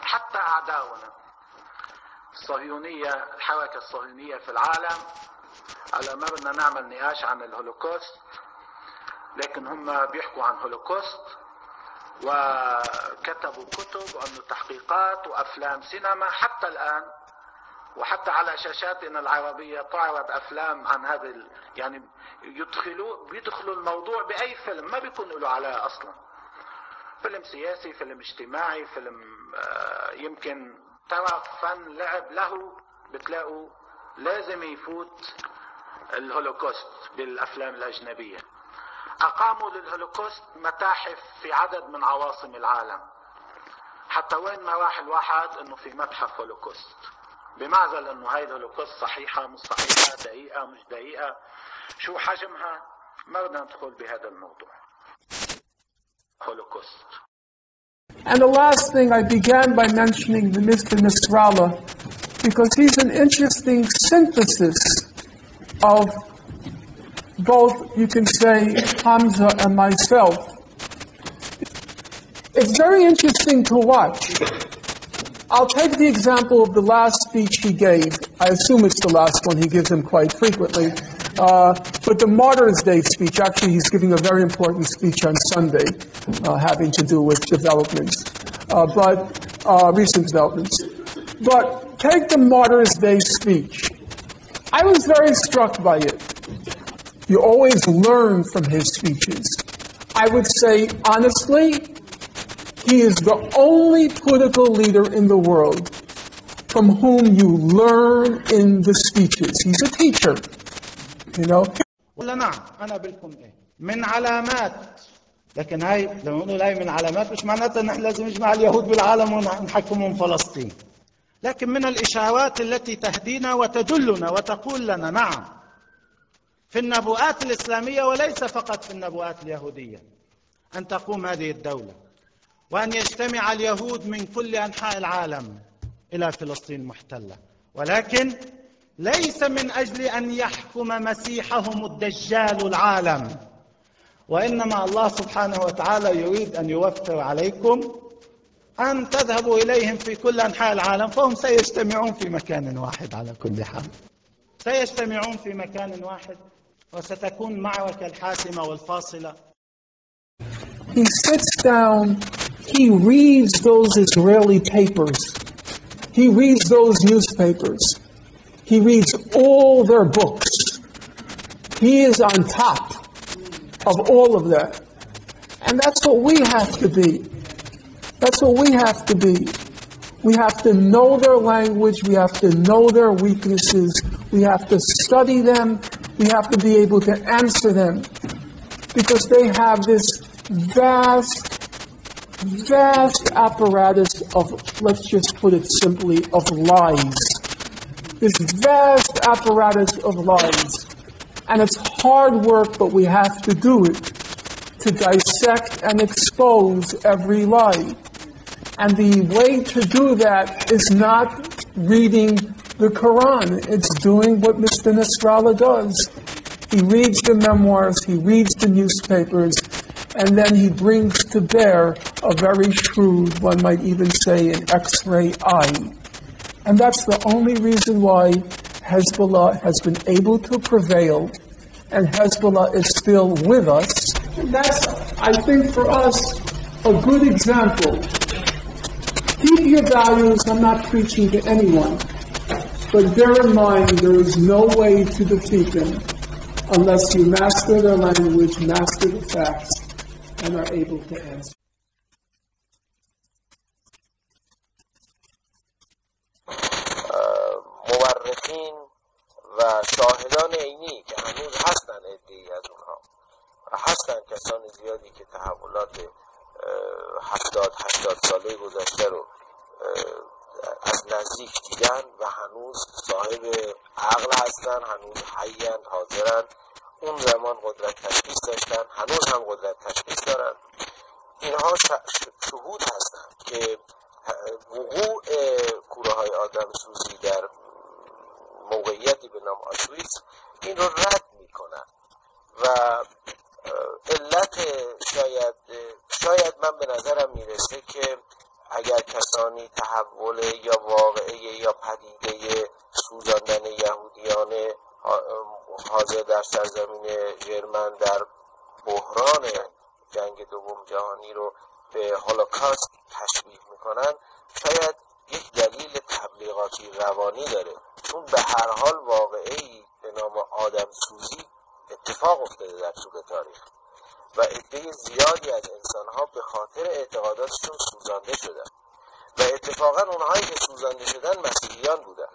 حتى أعداؤنا الصهيونية، الحركة الصهيونية في العالم، على ما بدنا نعمل نقاش عن الهولوكوست، لكن هم بيحكوا عن هولوكوست وكتبوا كتب وعملوا تحقيقات وأفلام سينما حتى الآن، وحتى على شاشاتنا العربية تعرض أفلام عن هذا يعني بيدخلوا الموضوع بأي فيلم، ما بيكون له علاقة أصلا، فيلم سياسي، فيلم اجتماعي، فيلم يمكن ترى فن لعب له، بتلاقوا لازم يفوت الهولوكوست بالأفلام الأجنبية. أقاموا للهولوكوست متاحف في عدد من عواصم العالم، حتى وين ما راح الواحد انه في متحف هولوكوست، بمعزل انه هاي الهولوكوست صحيحة مش صحيحة، دقيقة مش دقيقة، شو حجمها، ما بدنا ندخل بهذا الموضوع. هولوكوست. And the last thing, I began by mentioning the Mr. Nasrallah because he's an interesting synthesis of both, you can say, Hamza and myself. It's very interesting to watch. I'll take the example of the last speech he gave. I assume it's the last one. He gives them quite frequently. But the Martyrs' Day speech, actually he's giving a very important speech on Sunday, having to do with developments, recent developments. But take the Martyrs' Day speech. I was very struck by it. You always learn from his speeches. I would say, honestly, he is the only political leader in the world from whom you learn in the speeches. He's a teacher, you know. ولا نعم أنا بلكم إيه من علامات، لكن هاي لما نقول هاي من علامات مش معناتها نحن لازم نجمع اليهود بالعالم ونحكمهم فلسطين، لكن من الإشارات التي تهدينا وتدلنا وتقول لنا نعم في النبوءات الإسلامية وليس فقط في النبوءات اليهودية أن تقوم هذه الدولة وأن يجتمع اليهود من كل أنحاء العالم إلى فلسطين المحتلة، ولكن ليس من أجل أن يحكم مسيحهم الدجال العالم، وإنما الله سبحانه وتعالى يريد أن يوفر عليكم أن تذهبوا إليهم في كل أنحاء العالم، فهم سيجتمعون في مكان واحد على كل حال، سيجتمعون في مكان واحد وستكون معركة الحاسمة والفاصلة. He sits down, he reads those Israeli papers, he reads those newspapers, he reads all their books. He is on top of all of that. And that's what we have to be. That's what we have to be. We have to know their language, we have to know their weaknesses, we have to study them, we have to be able to answer them. Because they have this vast apparatus of, let's just put it simply, of lies. This vast apparatus of lies. And it's hard work, but we have to do it, to dissect and expose every lie. And the way to do that is not reading the Quran. It's doing what Mr. Nasrallah does. He reads the memoirs, he reads the newspapers, and then he brings to bear a very shrewd, one might even say an X-ray eye. And that's the only reason why Hezbollah has been able to prevail, and Hezbollah is still with us. And that's, I think, for us, a good example. Keep your values, I'm not preaching to anyone, but bear in mind there is no way to defeat them unless you master their language, master the facts, and are able to answer. مورخین و شاهدان عینی که هنوز هستن، عده‌ای از اونها هستن، کسان زیادی که تحولات 70-80 ساله گذشته رو از نزدیک دیدن و هنوز صاحب عقل هستن، هنوز حی‌اند، حاضرن، اون زمان قدرت تشخیص داشتن، هنوز هم قدرت تشخیص دارن. اینها شهود هستن که وقوع کوره‌های آدمسوزی در موقعیتی به نام آشویتس این رو رد میکنن و من به نظرم میرسه که اگر کسانی تحول یا واقعه یا پدیده سوزاندن یهودیان حاضر در سرزمین ژرمن در بحران جنگ دوم جهانی رو به هولوکاست تشبیه میکنن، شاید یک دلیل تبلیغاتی روانی داره، چون به هر حال واقعی به نام آدم سوزی اتفاق افتاده در طول تاریخ و عده زیادی از انسانها به خاطر اعتقاداتشون سوزانده شدن و اتفاقا اونهایی که سوزانده شدن مسیحیان بودن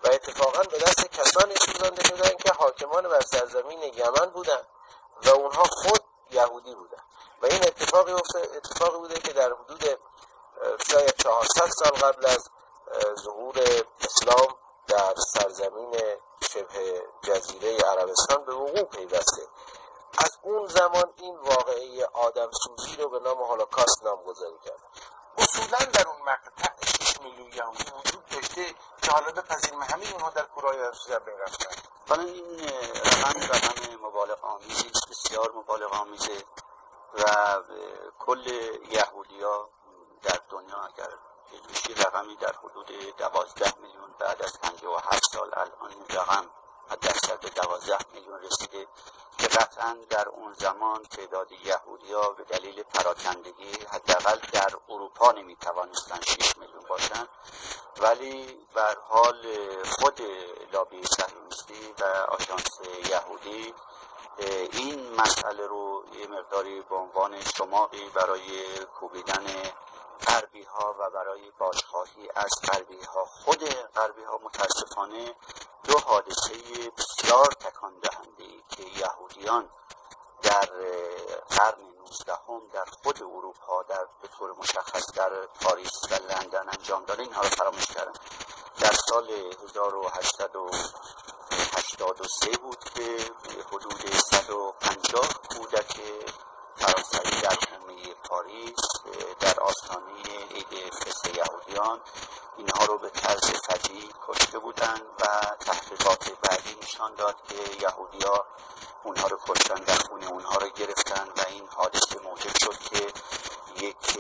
و اتفاقا به دست کسانی سوزانده شدن که حاکمان بر سرزمین یمن بودن و اونها خود یهودی بودن و این اتفاقی بوده که در حدود شاید 400 سال قبل از ظهور اسلام در سرزمین شبه جزیره عربستان به وقوع پیوسته. از اون زمان این واقعه آدم سوزی رو به نام هولوکاست نامگذاری کردن. اصولا در اون مقطع 6 میلیون یهودی وجود داشته که حالا بپذیریم همه اونها در کورای ارضی از بین رفتن. حالا این رقم مبالغ آمیزی، بسیار مبالغ آمیزه و کل یهودی‌ها در دنیا اگر بشه رقمی در حدود 12 میلیون بعد از 57 سال الان این رقم حداقل به 12 میلیون رسیده که قطعا در اون زمان تعداد یهودی‌ها به دلیل پراکندگی حداقل در اروپا نمیتوانستن 6 میلیون باشن، ولی به هر حال خود لابی صهیونیستی و آژانس یهودی این مسئله رو یه مقداری به عنوان شماغی برای کوبیدن غربی ها و برای بازخواهی از غربی ها، خود غربی ها متاسفانه دو حادثه بسیار تکان دهنده که یهودیان در قرن 19 در خود اروپا در به طور مشخص در پاریس و لندن انجام داده اینها را فراموش کردن. در سال 1883 بود که حدود 150 کودک فرانسوی در حومه پاریس در آستانه عید فصح یهودیان اینها رو به طرز فجیع کشته بودند و تحقیقات بعدی نشان داد که یهودی‌ها اونها رو کشتن، در خونه اونها رو گرفتن و این حادثه موجب شد که یک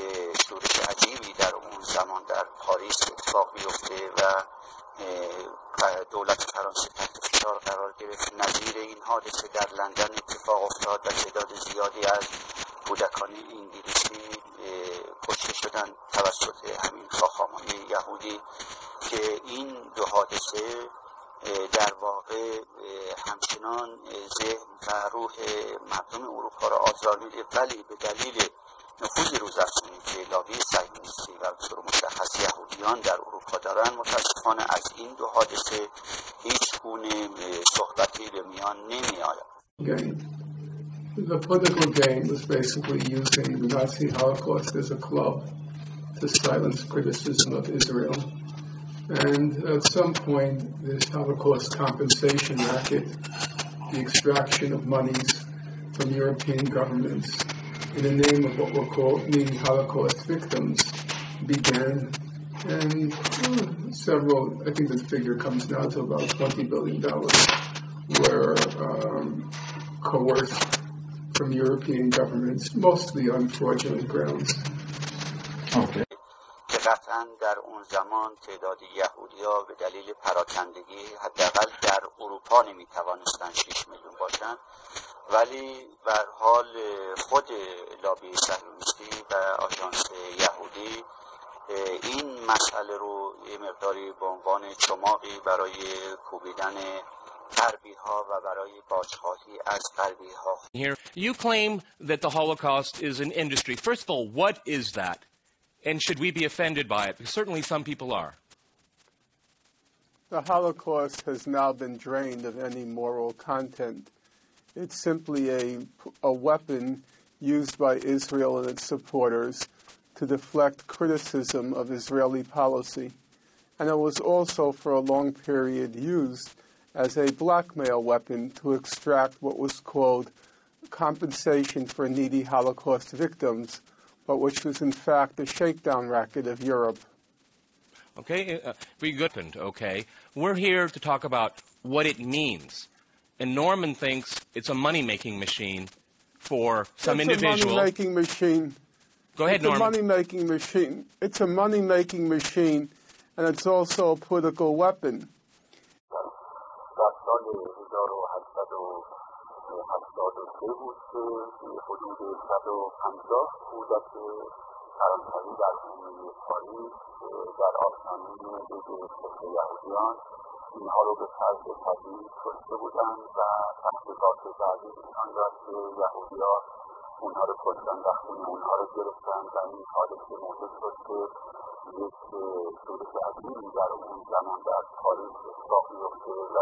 شورش عجیبی در اون زمان در پاریس اتفاق بیفته و دولت فرانسه تحت فشار قرار گرفت. نظیر این حادثه در لندن اتفاق افتاد و تعداد زیادی از کودکان انگلیسی کشته شدند توسط همین خاخامان یهودی که این دو حادثه در واقع همچنان ذهن و روح مردم اروپا را آزار میده، ولی به دلیل نفوذ روزافزونی که لابی صهیونیستی و به طور مشخص یهودیان در اروپا دارن، متاسفانه از این دو حادثه هیچ گونه صحبتی به میان نمی آید. The political game was basically using the Nazi Holocaust as a club to silence criticism of Israel. And at some point, this Holocaust compensation racket, the extraction of monies from European governments in the name of what were called the Holocaust victims, began. And several, I think the figure comes now to about $20 billion, were coerced from European governments, mostly on fraudulent grounds. Okay. که قطعا در اون زمان تعداد یهودی‌ها به دلیل پراکندگی حداقل در اروپا نمیتوانستن 6 میلیون باشن، ولی به هر حال خود لابی صهیونیستی و آژانس یهودی این مسئله رو یه مقداری به عنوان چماقی برای کوبیدن غربی ها و برای بازخواهی از غربی ها. Here, you claim that the Holocaust is an industry. First of all, what is that? And should we be offended by it? Because certainly some people are. The Holocaust has now been drained of any moral content. It's simply a weapon used by Israel and its supporters to deflect criticism of Israeli policy. And it was also for a long period used as a blackmail weapon to extract what was called compensation for needy Holocaust victims, but which was in fact a shakedown racket of Europe. Okay, very good. Okay, we're here to talk about what it means. And Norman thinks it's a money-making machine for some individual. It's a money-making machine Go ahead, It's a Norman. money-making machine. It's a money-making machine, and it's also a political weapon. در سال 1873 بود که حدود 150 کودک فرانسوی در حومه پاریس در آستانه عید فطر یهودیان اینها رو به طرز طبیعی کشته بودند و تحقیقات بعدی نشان داد که یهودی‌ها اونها رو کشتن و خون اونها رو گرفتن و این حادثه موجب شد که یک شورش عظیمی در اون زمان در پاریس اتفاق میفته و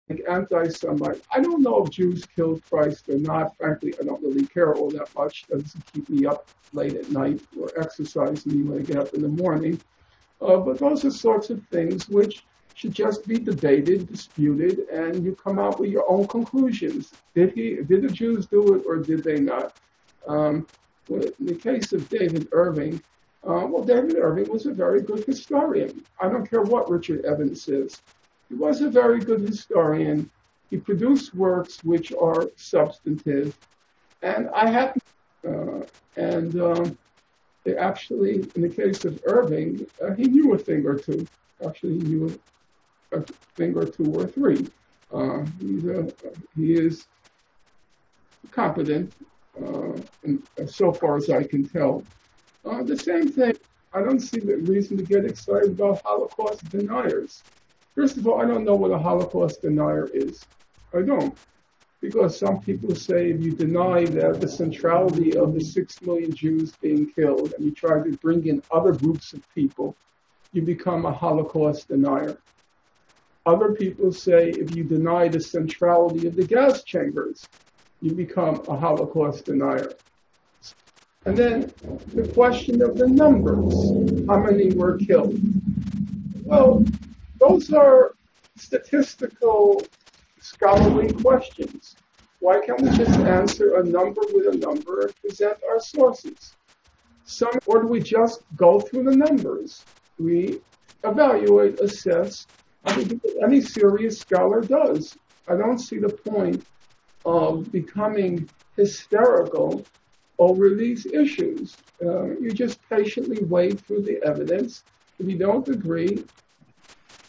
anti-Semite. I don't know if Jews killed Christ or not. Frankly, I don't really care all that much. It doesn't keep me up late at night or exercise me when I get up in the morning. But those are sorts of things which should just be debated, disputed, and you come out with your own conclusions. Did the Jews do it or did they not? In the case of David Irving, David Irving was a very good historian. I don't care what Richard Evans says. He was a very good historian. He produced works which are substantive. And actually, in the case of Irving, he knew a thing or two. Actually, he knew a thing or two or three. He is competent, so far as I can tell. The same thing, I don't see the reason to get excited about Holocaust deniers. First of all, I don't know what a Holocaust denier is. I don't. Because some people say if you deny that the centrality of the 6 million Jews being killed and you try to bring in other groups of people, you become a Holocaust denier. Other people say if you deny the centrality of the gas chambers, you become a Holocaust denier. And then the question of the numbers, how many were killed? Well, those are statistical, scholarly questions. Why can't we just answer a number with a number and present our sources? Or do we just go through the numbers? We evaluate, assess. I think any serious scholar does. I don't see the point of becoming hysterical over these issues. You just patiently wade through the evidence. If you don't agree,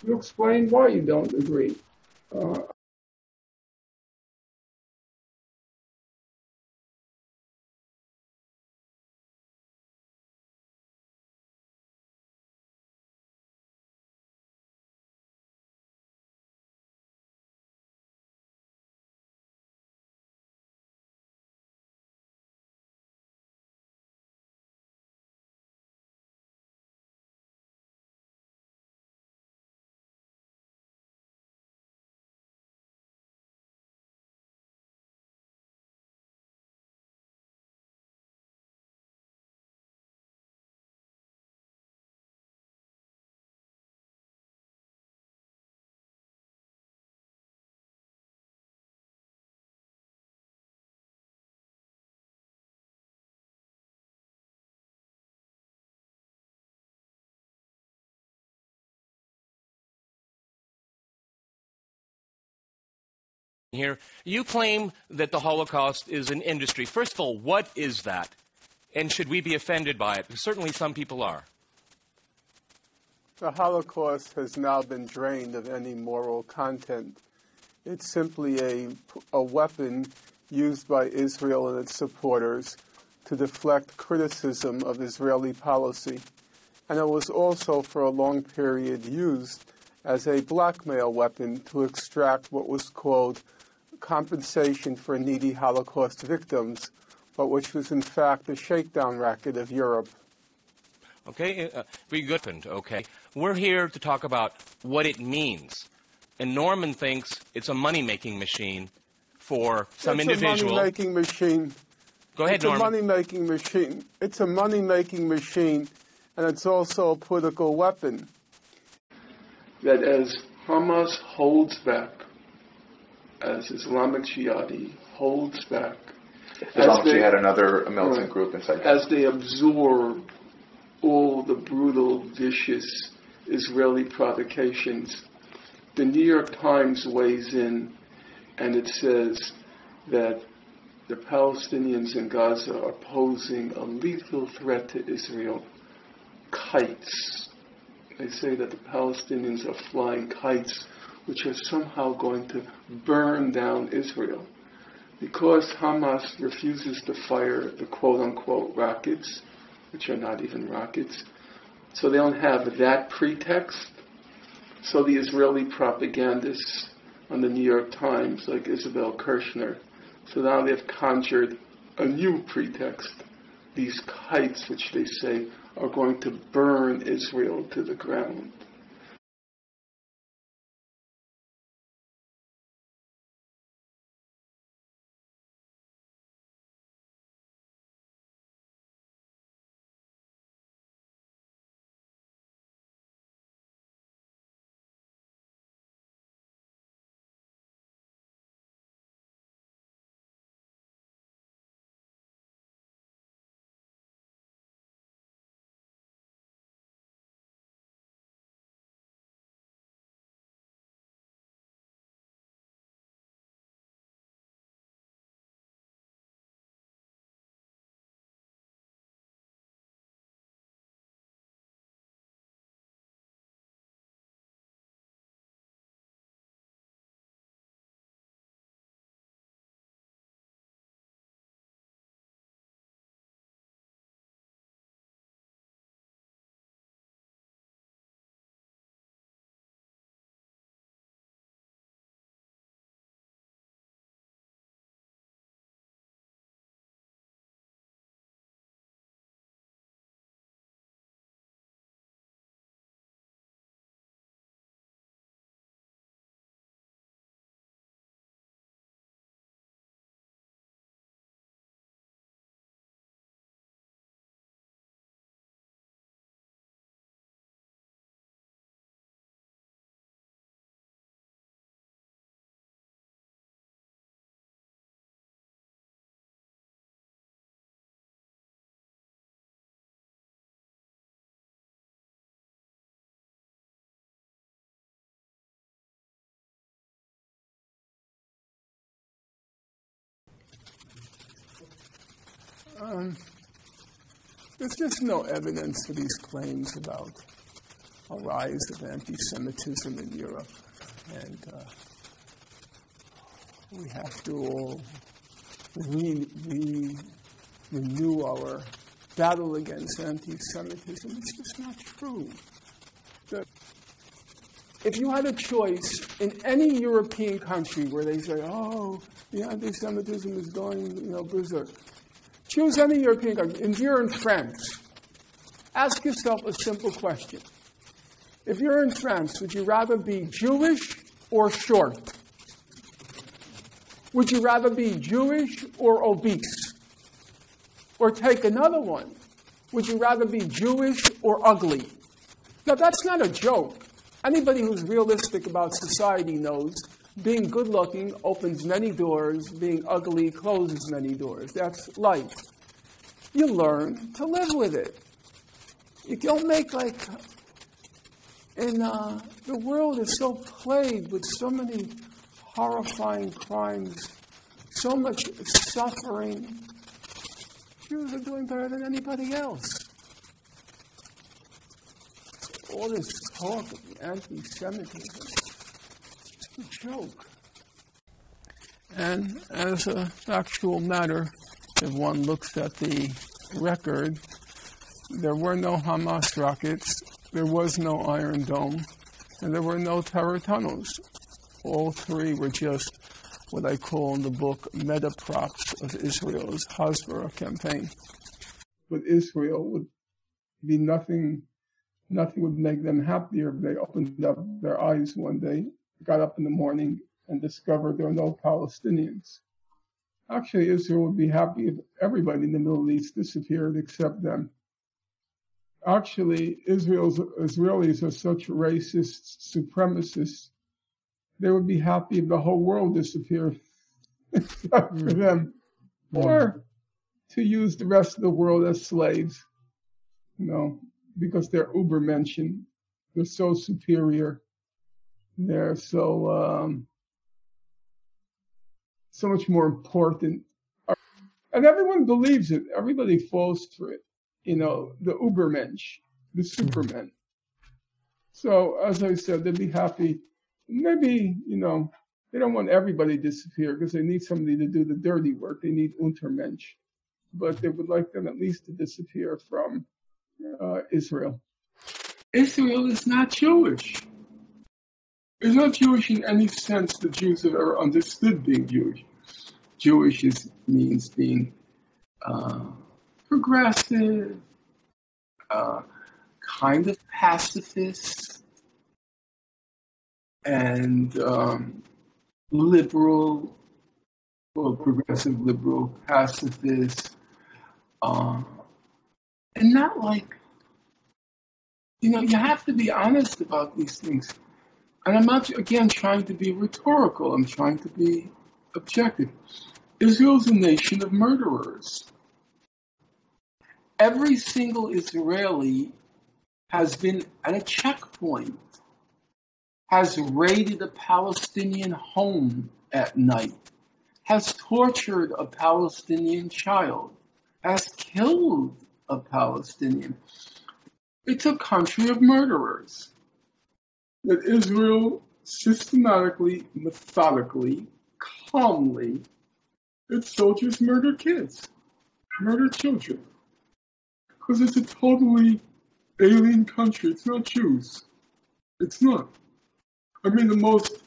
you explain why you don't agree. Here, you claim that the Holocaust is an industry. First of all, what is that? And should we be offended by it? Because certainly some people are. The Holocaust has now been drained of any moral content. It's simply a weapon used by Israel and its supporters to deflect criticism of Israeli policy. And it was also for a long period used as a blackmail weapon to extract what was called compensation for needy Holocaust victims, but which was in fact the shakedown racket of Europe. Okay, okay. We're here to talk about what it means. And Norman thinks it's a money-making machine for some individual. It's a money-making machine. Go ahead, Norman. It's a money-making machine. It's a money-making machine, and it's also a political weapon. That as Hamas holds back, as Islamic Jihadi holds back, Islamic Jihad, another militant group inside, as they absorb all the brutal, vicious Israeli provocations, the New York Times weighs in and it says that the Palestinians in Gaza are posing a lethal threat to Israel. Kites. They say that the Palestinians are flying kites which are somehow going to burn down Israel. Because Hamas refuses to fire the quote-unquote rockets, which are not even rockets, so they don't have that pretext. So the Israeli propagandists on the New York Times, like Isabel Kirshner, so now they've conjured a new pretext. These kites, which they say are going to burn Israel to the ground. There's just no evidence for these claims about a rise of anti-Semitism in Europe. And we have to all renew our battle against anti-Semitism. It's just not true. If you had a choice in any European country where they say, oh, the anti-Semitism is going, berserk, choose any European country. If you're in France, ask yourself a simple question. If you're in France, would you rather be Jewish or short? Would you rather be Jewish or obese? Or take another one. Would you rather be Jewish or ugly? Now, that's not a joke. Anybody who's realistic about society knows being good-looking opens many doors, being ugly closes many doors. That's life. You learn to live with it. You don't make the world is so plagued with so many horrifying crimes, so much suffering. Jews are doing better than anybody else. All this talk of anti-Semitism, it's a joke. And as a factual matter, if one looks at the record, there were no Hamas rockets, there was no Iron Dome, and there were no terror tunnels. All three were just what I call in the book meta-props of Israel's Hasbara campaign. But Israel would be nothing would make them happier if they opened up their eyes one day, got up in the morning, and discovered there are no Palestinians. Actually, Israel would be happy if everybody in the Middle East disappeared except them. Actually, Israelis are such racist supremacists, they would be happy if the whole world disappeared except for them. Or to use the rest of the world as slaves, because they're Ubermenschen. They're so superior. They're so much more important. And everyone believes it. Everybody falls for it. The Ubermensch, the Supermen. So, as I said, they'd be happy. Maybe, they don't want everybody to disappear because they need somebody to do the dirty work. They need Untermensch. But they would like them at least to disappear from Israel. Israel is not Jewish. It's not Jewish in any sense the Jews have ever understood being Jewish. Jewish means being progressive, kind of pacifist, and liberal, progressive, liberal, pacifist, and not you have to be honest about these things. And I'm not, again, trying to be rhetorical. I'm trying to be objective. Israel's a nation of murderers. Every single Israeli has been at a checkpoint, has raided a Palestinian home at night, has tortured a Palestinian child, has killed a Palestinian. It's a country of murderers. That Israel systematically, methodically, calmly, its soldiers murder kids, murder children. Because it's a totally alien country. It's not Jews. It's not. I mean, the most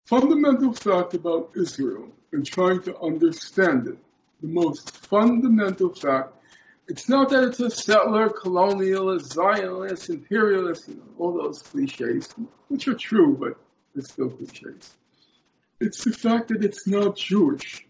fundamental fact about Israel and trying to understand it, the most fundamental fact, it's not that it's a settler, colonialist, Zionist, imperialist, all those cliches, which are true, but it's still cliches. It's the fact that it's not Jewish.